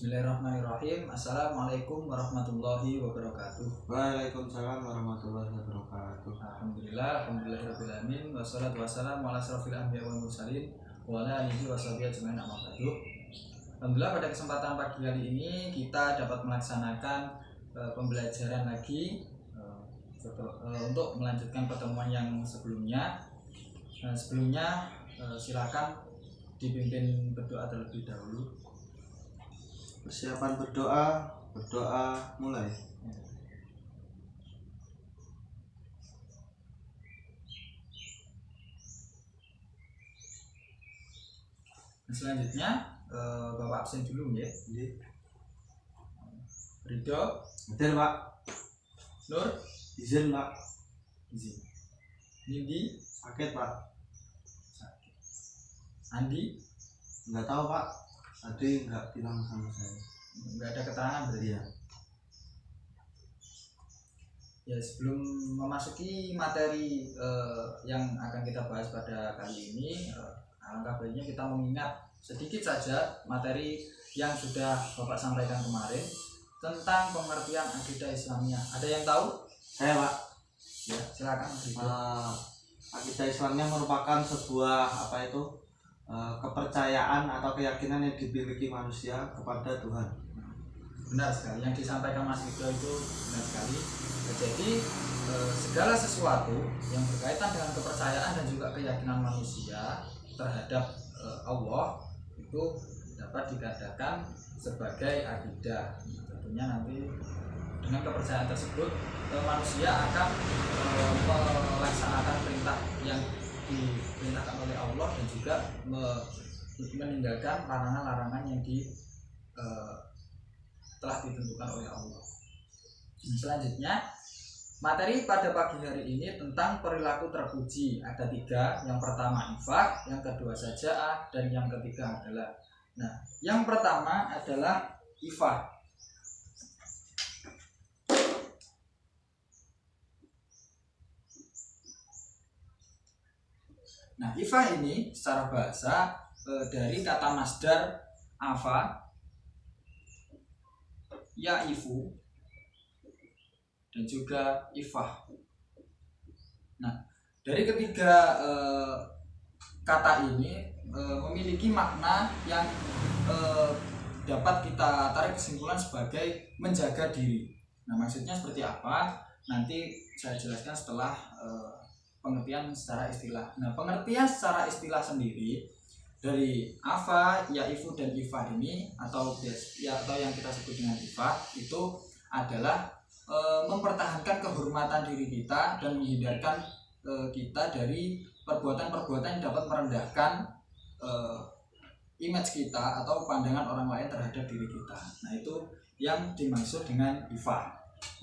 Bismillahirrahmanirrahim. Assalamualaikum warahmatullahi wabarakatuh. Waalaikumsalam warahmatullahi wabarakatuh. Alhamdulillahirabbil alamin wassalatu wassalamu ala asrofil anbiya'i wal mursalin wa ala alihi washabihi ajmain amma ba'du. Alhamdulillah, pada kesempatan pagi kali ini kita dapat melaksanakan pembelajaran lagi untuk melanjutkan pertemuan yang sebelumnya. Sebelumnya silakan dipimpin berdoa terlebih dahulu. Persiapan berdoa mulai. Selanjutnya Bapak absen dulu ya. Ridho, Hadir Pak. Nur, Izin Pak. izin. Nindi, Sakit Pak. sakit. Andi, Nggak tahu Pak. Tadi nggak bilang sama saya. nggak ada keterangan berarti ya. Ya, sebelum memasuki materi yang akan kita bahas pada kali ini, alangkah baiknya kita mengingat sedikit saja materi yang sudah Bapak sampaikan kemarin tentang pengertian akidah Islamiyah. Ada yang tahu? Saya Pak. Ya, silakan. Akidah Islamnya merupakan sebuah kepercayaan atau keyakinan yang dimiliki manusia kepada Tuhan. Benar sekali, yang disampaikan Mas Ridho itu benar sekali. Jadi segala sesuatu yang berkaitan dengan kepercayaan dan juga keyakinan manusia terhadap Allah itu dapat dikatakan sebagai akidah. Tentunya nanti dengan kepercayaan tersebut manusia akan melaksanakan perintah yang diperintahkan oleh Allah dan juga meninggalkan larangan-larangan yang telah ditentukan oleh Allah. Selanjutnya, materi pada pagi hari ini tentang perilaku terpuji. Ada 3. Yang pertama ifah, yang kedua saja'ah, dan yang ketiga adalah. Nah, yang pertama adalah ifah. Nah, ifah ini secara bahasa dari kata masdar afa, ya'ifu, dan juga ifah. Nah, dari ketiga kata ini memiliki makna yang dapat kita tarik kesimpulan sebagai menjaga diri. Nah, maksudnya seperti apa? Nanti saya jelaskan setelah pengertian secara istilah. Nah, pengertian secara istilah sendiri dari afa, ya'ifu, dan ifah ini atau yang kita sebut dengan ifah itu adalah mempertahankan kehormatan diri kita dan menghindarkan kita dari perbuatan-perbuatan yang dapat merendahkan image kita atau pandangan orang lain terhadap diri kita. Nah, itu yang dimaksud dengan ifah.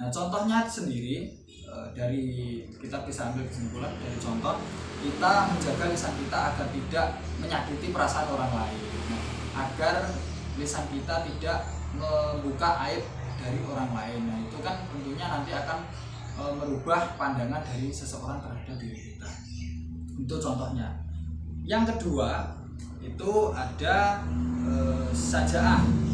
Nah, contohnya sendiri dari kita bisa ambil kesimpulan dari contoh kita menjaga lisan kita agar tidak menyakiti perasaan orang lain. Nah, agar lisan kita tidak membuka aib dari orang lain. Nah, itu kan tentunya nanti akan merubah pandangan dari seseorang terhadap diri kita. Itu contohnya. Yang kedua itu ada saja'ah.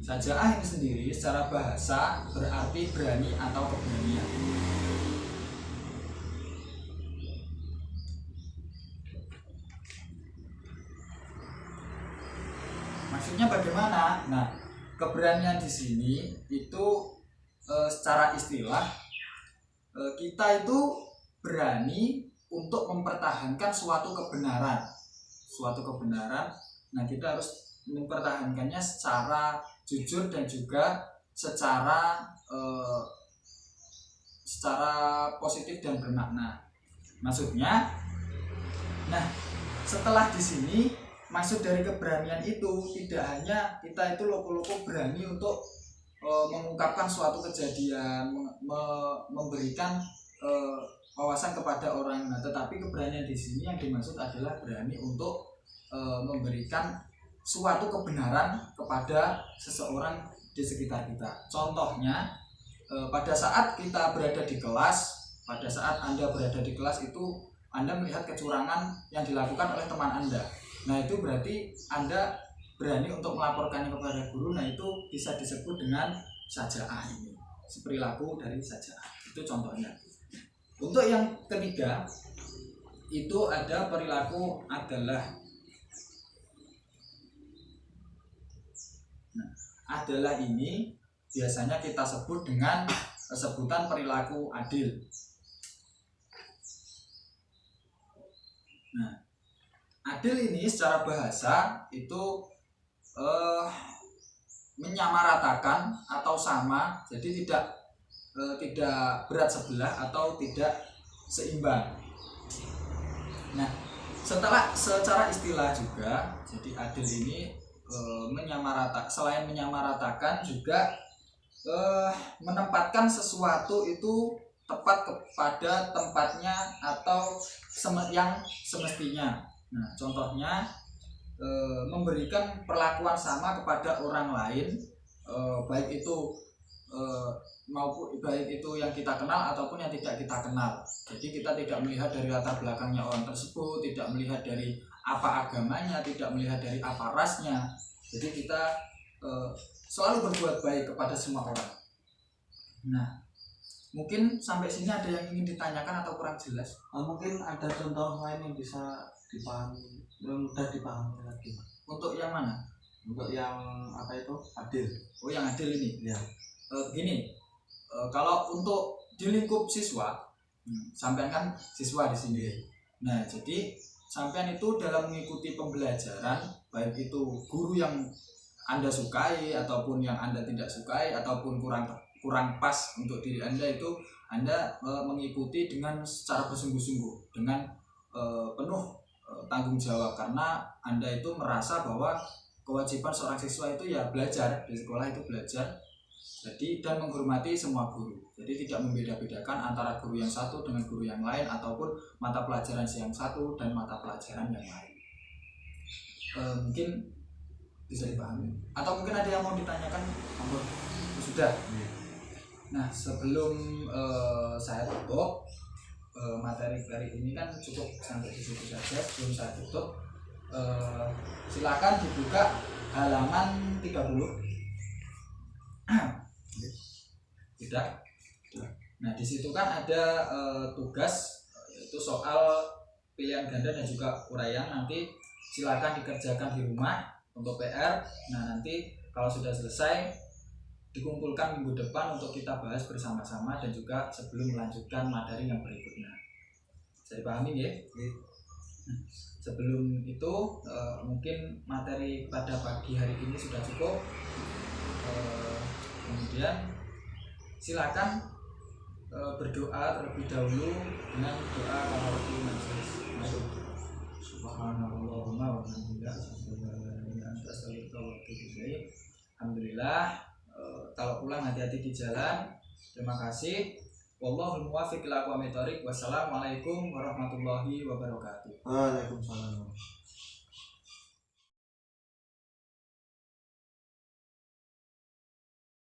Saja'ah ini sendiri secara bahasa berarti berani atau keberanian. Maksudnya bagaimana? Nah, keberanian di sini itu secara istilah kita itu berani untuk mempertahankan suatu kebenaran. Nah, kita harus mempertahankannya secara jujur dan juga secara positif dan bermakna. Maksudnya, nah, setelah di sini maksud dari keberanian itu tidak hanya kita itu loko-loko berani untuk mengungkapkan suatu kejadian, memberikan wawasan kepada orang. Nah, tetapi keberanian di sini yang dimaksud adalah berani untuk memberikan suatu kebenaran kepada seseorang di sekitar kita. Contohnya, pada saat kita berada di kelas, itu Anda melihat kecurangan yang dilakukan oleh teman Anda. Nah itu berarti Anda berani untuk melaporkannya kepada guru. Nah itu bisa disebut dengan saja'ah ini, perilaku dari saja'ah. Itu contohnya. Untuk yang ketiga itu ada perilaku adalah. Nah, adalah ini biasanya kita sebut dengan sebutan perilaku adil. Nah, adil ini secara bahasa itu menyamaratakan atau sama, jadi tidak berat sebelah atau tidak seimbang. Nah, secara istilah juga, jadi adil ini selain menyamaratakan juga menempatkan sesuatu itu tepat kepada tempatnya atau yang semestinya. Nah, contohnya memberikan perlakuan sama kepada orang lain, baik itu yang kita kenal ataupun yang tidak kita kenal. Jadi kita tidak melihat dari latar belakangnya orang tersebut, tidak melihat dari apa agamanya, tidak melihat dari apa rasnya. Jadi kita selalu berbuat baik kepada semua orang. Nah, mungkin sampai sini ada yang ingin ditanyakan atau kurang jelas? Mungkin ada contoh lain yang bisa dipahami, yang mudah dipahami lagi. Untuk yang mana? Untuk yang apa itu? Adil. Oh, yang adil ini. Ya. Begini, kalau untuk di lingkup siswa, sampean kan siswa di sini. Nah, jadi sampean itu dalam mengikuti pembelajaran, baik itu guru yang Anda sukai ataupun yang Anda tidak sukai ataupun kurang pas untuk diri Anda, itu Anda mengikuti dengan secara bersungguh-sungguh, dengan penuh tanggung jawab, karena Anda itu merasa bahwa kewajiban seorang siswa itu ya belajar, di sekolah itu belajar, jadi dan menghormati semua guru. Jadi tidak membeda-bedakan antara guru yang satu dengan guru yang lain ataupun mata pelajaran yang satu dan mata pelajaran yang lain. Mungkin bisa dipahami atau mungkin ada yang mau ditanyakan? Sudah. Nah, sebelum saya tutup materi kali ini kan cukup sampai di situ saja. Sebelum saya tutup, silakan dibuka halaman 30. Tidak. Nah, di situ kan ada tugas, yaitu soal pilihan ganda dan juga uraian. Nanti silakan dikerjakan di rumah untuk PR. Nah, nanti kalau sudah selesai dikumpulkan minggu depan untuk kita bahas bersama-sama dan juga sebelum melanjutkan materi yang berikutnya. Bisa dipahami ya? Nah, sebelum itu mungkin materi pada pagi hari ini sudah cukup. Kemudian silakan berdoa terlebih dahulu dengan doa kafaratul majelis. Subhanallahumma wa bihamdihi. Alhamdulillah. Kalau pulang hati-hati di jalan. Terima kasih. Wallahul muwaffiq ila aqwamit thoriq. Wassalamualaikum warahmatullahi wabarakatuh. Waalaikumsalam.